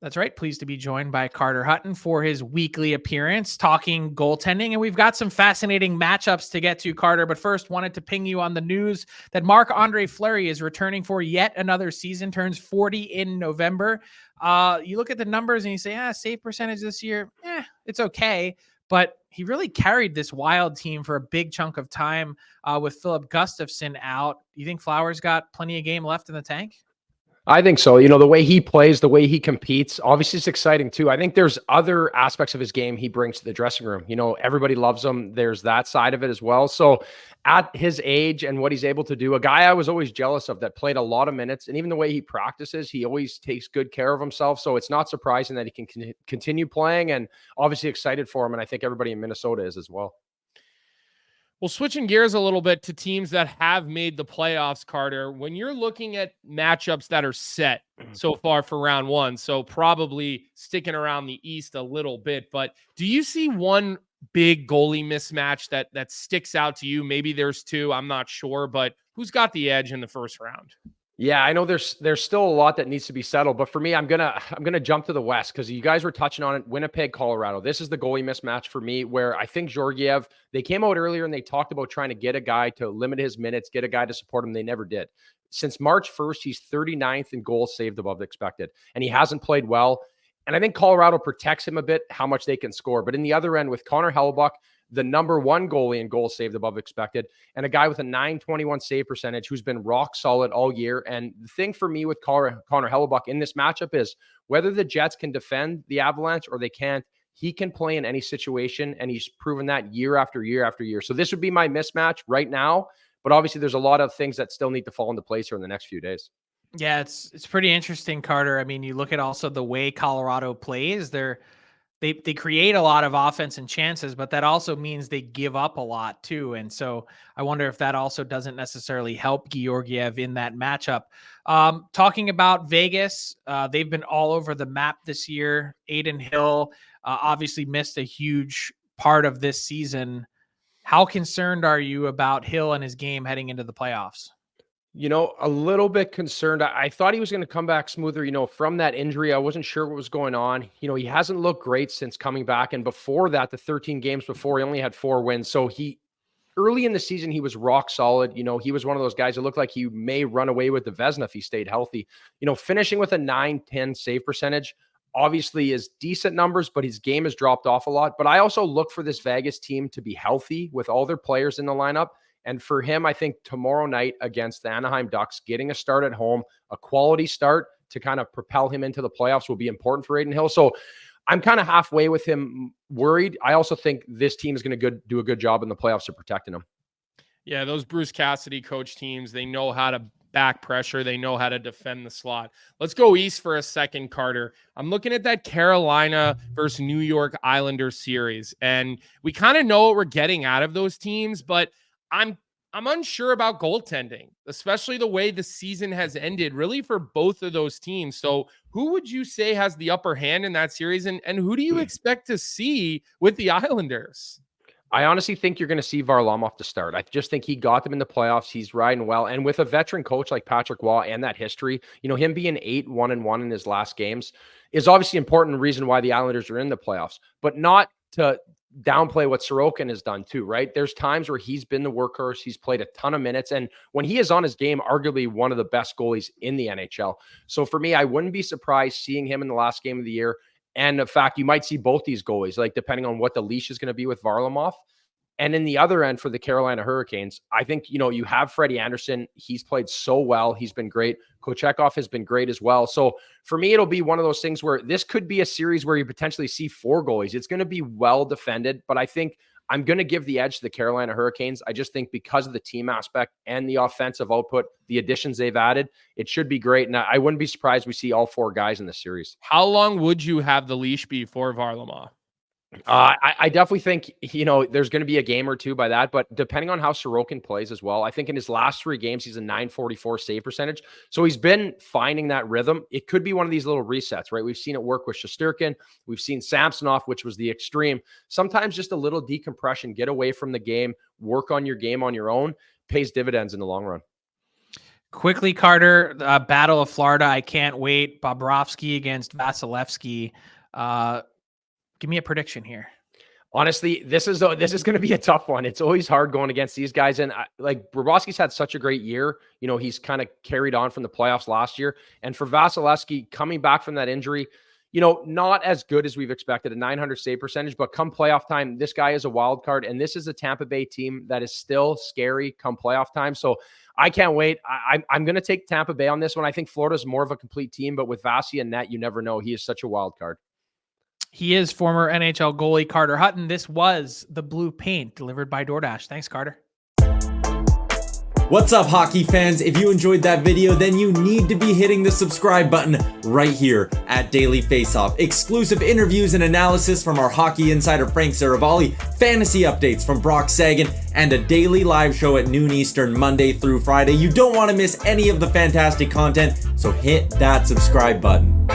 That's right. Pleased to be joined by Carter Hutton for his weekly appearance talking goaltending. And we've got some fascinating matchups to get to, Carter. But first, wanted to ping you on the news that Marc-Andre Fleury is returning for yet another season, turns 40 in November. You look at the numbers and you say, save percentage this year, it's okay. But he really carried this Wild team for a big chunk of time with Philip Gustafsson out. Do you think Flowers got plenty of game left in the tank? I think so. The way he plays, the way he competes, obviously it's exciting too. I think there's other aspects of his game he brings to the dressing room. Everybody loves him. There's that side of it as well. So at his age and what he's able to do, a guy I was always jealous of that played a lot of minutes, and even the way he practices, he always takes good care of himself. So it's not surprising that he can continue playing, and obviously excited for him. And I think everybody in Minnesota is as well. Well, switching gears a little bit to teams that have made the playoffs, Carter, when you're looking at matchups that are set so far for round one, so probably sticking around the East a little bit, but do you see one big goalie mismatch that sticks out to you? Maybe there's two, I'm not sure, but who's got the edge in the first round? Yeah, I know there's still a lot that needs to be settled, but for me, I'm gonna jump to the West because you guys were touching on it. Winnipeg, Colorado. This is the goalie mismatch for me, where I think Georgiev, they came out earlier and they talked about trying to get a guy to limit his minutes, get a guy to support him. They never did. Since March 1st, he's 39th in goals saved above expected, and he hasn't played well. And I think Colorado protects him a bit, how much they can score. But in the other end, with Connor Hellebuyck, the number one goalie in goals saved above expected, and a guy with a .921 save percentage who's been rock solid all year. And the thing for me with Connor Hellebuyck in this matchup is whether the Jets can defend the Avalanche or they can't, he can play in any situation, and he's proven that year after year after year. So this would be my mismatch right now, but obviously there's a lot of things that still need to fall into place here in the next few days. Yeah, it's pretty interesting, Carter. I mean, you look at also the way Colorado plays, they create a lot of offense and chances, but that also means they give up a lot too. And so I wonder if that also doesn't necessarily help Georgiev in that matchup. Talking about Vegas, they've been all over the map this year. Adin Hill obviously missed a huge part of this season. How concerned are you about Hill and his game heading into the playoffs? A little bit concerned. I thought he was going to come back smoother, from that injury. I wasn't sure what was going on. He hasn't looked great since coming back. And before that, the 13 games before, he only had 4 wins. So early in the season, he was rock solid. He was one of those guys that looked like he may run away with the Vezina if he stayed healthy. Finishing with a .910 save percentage obviously is decent numbers, but his game has dropped off a lot. But I also look for this Vegas team to be healthy with all their players in the lineup. And for him, I think tomorrow night against the Anaheim Ducks, getting a start at home, a quality start to kind of propel him into the playoffs will be important for Adin Hill. So I'm kind of halfway with him, worried. I also think this team is going to do a good job in the playoffs of protecting him. Yeah, those Bruce Cassidy coach teams, they know how to back pressure. They know how to defend the slot. Let's go east for a second, Carter. I'm looking at that Carolina versus New York Islanders series, and we kind of know what we're getting out of those teams, but I'm unsure about goaltending, especially the way the season has ended, really, for both of those teams. So who would you say has the upper hand in that series, and who do you expect to see with the Islanders? I honestly think you're going to see Varlamov to start. I just think he got them in the playoffs. He's riding well. And with a veteran coach like Patrick Waugh and that history, him being 8-1-1 in his last games is obviously an important reason why the Islanders are in the playoffs, but not to downplay what Sorokin has done too, right? There's times where he's been the workhorse. He's played a ton of minutes. And when he is on his game, arguably one of the best goalies in the NHL. So for me, I wouldn't be surprised seeing him in the last game of the year. And in fact, you might see both these goalies, like depending on what the leash is going to be with Varlamov. And in the other end for the Carolina Hurricanes, I think, you have Freddie Anderson. He's played so well. He's been great. Kochetkov has been great as well. So for me, it'll be one of those things where this could be a series where you potentially see 4 goalies. It's going to be well defended, but I think I'm going to give the edge to the Carolina Hurricanes. I just think because of the team aspect and the offensive output, the additions they've added, it should be great. And I wouldn't be surprised we see all 4 guys in the series. How long would you have the leash be for Varlamov? I definitely think, there's going to be a game or two by that, but depending on how Sorokin plays as well, I think in his last 3 games, he's a .944 save percentage. So he's been finding that rhythm. It could be one of these little resets, right? We've seen it work with Shesterkin. We've seen Samsonov, which was the extreme. Sometimes just a little decompression, get away from the game, work on your game on your own, pays dividends in the long run. Quickly, Carter, Battle of Florida. I can't wait. Bobrovsky against Vasilevsky. Give me a prediction here. Honestly, this is going to be a tough one. It's always hard going against these guys. And like Bobrovsky's had such a great year. You know, he's kind of carried on from the playoffs last year. And for Vasilevsky coming back from that injury, you know, not as good as we've expected, a 900 save percentage, but come playoff time, this guy is a wild card. And this is a Tampa Bay team that is still scary come playoff time. So I can't wait. I'm going to take Tampa Bay on this one. I think Florida's more of a complete team, but with Vasi and net, you never know. He is such a wild card. He is former NHL goalie Carter Hutton. This was the Blue Paint delivered by DoorDash. Thanks, Carter. What's up, hockey fans? If you enjoyed that video, then you need to be hitting the subscribe button right here at Daily Faceoff. Exclusive interviews and analysis from our hockey insider Frank Saravalli, fantasy updates from Brock Sagan, and a daily live show at noon Eastern, Monday through Friday. You don't want to miss any of the fantastic content, so hit that subscribe button.